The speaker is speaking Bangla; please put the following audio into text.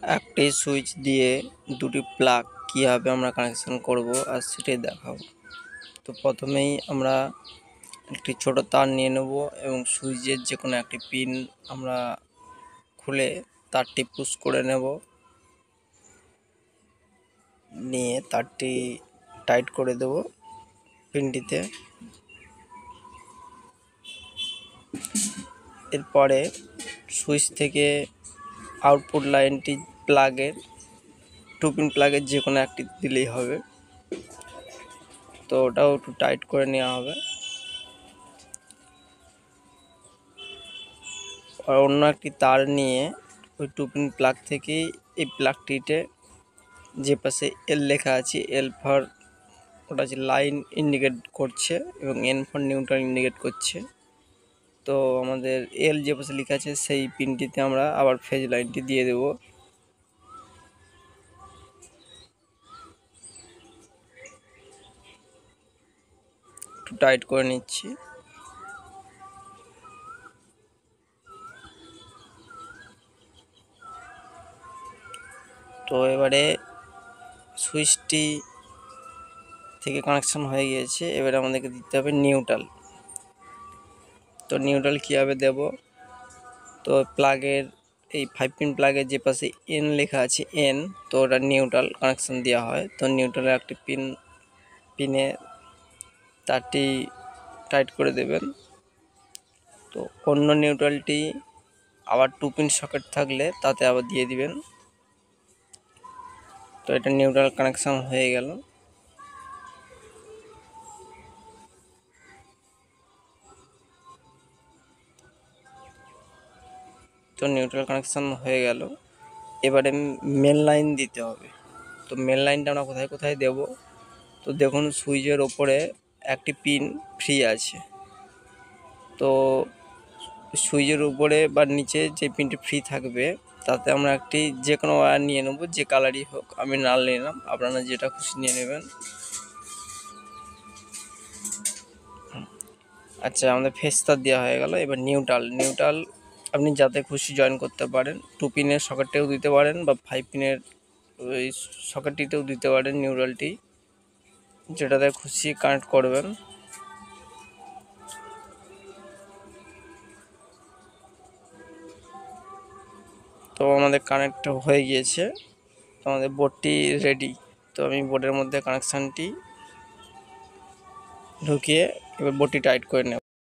একটি সুইচ দিয়ে দুটি প্লাগ কীভাবে আমরা কানেকশন করব আর সেটাই দেখাবো। তো প্রথমেই আমরা একটি ছোট তার নিয়ে নেব এবং সুইচের যে কোনো একটি পিন আমরা খুলে তারটি পুশ করে নেব, নিয়ে তারটি টাইট করে দেব পিনটিতে। এরপরে সুইচ থেকে আউটপুট লাইনটি প্লাগের 2 পিন প্লাগের যে কোনো একটি দিলেই হবে। তো ওটাও একটু টাইট করে নেওয়া হবে। আর অন্য একটি তার নিয়ে ওই 2 পিন প্লাগ থেকেই এই প্লাগটিতে যে পাশে এল লেখা আছে, এল ফর ওটা যে লাইন ইন্ডিকেট করছে এবং এন ফর নিউট্রাল ইন্ডিকেট করছে। তো আমাদের এল যে পাশে লেখা আছে সেই পিনটিতে আমরা আবার ফেজ লাইনটি দিয়ে দেব। একটু টাইট করে নিচ্ছি। তো এবারে সুইচটি থেকে কানেকশন হয়ে গিয়েছে, এবারে আমাদেরকে দিতে হবে নিউট্রাল। তো নিউট্রাল কীভাবে দেব? তো প্লাগের এই 5 পিন প্লাগের যে পাশে এন লেখা আছে এন, তো ওটা নিউট্রাল কানেকশন দেওয়া হয়। তো নিউট্রালের একটি পিনে তারটি টাইট করে দেবেন। তো অন্য নিউট্রালটি আবার 2 পিন সকেট থাকলে তাতে আবার দিয়ে দিবেন। তো এটা নিউট্রাল কানেকশন হয়ে গেল। তো নিউট্রাল কানেকশন হয়ে গেল, এবারে মেন লাইন দিতে হবে। তো মেন লাইনটা আমরা কোথায় কোথায় দেব? তো দেখুন সুইচের ওপরে একটি পিন ফ্রি আছে। তো সুইচের উপরে বা নিচে যে পিনটি ফ্রি থাকবে তাতে আমরা একটি যে কোনো ওয়্যার নিয়ে নেব, যে কালারই হোক। আমি লাল নিলাম, আপনারা যেটা খুশি নিয়ে নেবেন। আচ্ছা, আমাদের ফেজ তার দেওয়া হয়ে গেল। এবার নিউট্রাল আপনি যাতে খুশি জয়েন করতে পারেন। 2 পিনের সকেটেও দিতে পারেন বা 5 পিনের ওই সকেটটিতেও দিতে পারেন নিউট্রালটি, যেটাতে খুশি কানেক্ট করবেন। তো আমাদের কানেক্ট হয়ে গিয়েছে, তো আমাদের বোর্ডটি রেডি। তো আমি বোর্ডের মধ্যে কানেকশানটি ঢুকিয়ে এবার বোর্ডটি টাইট করে নেব।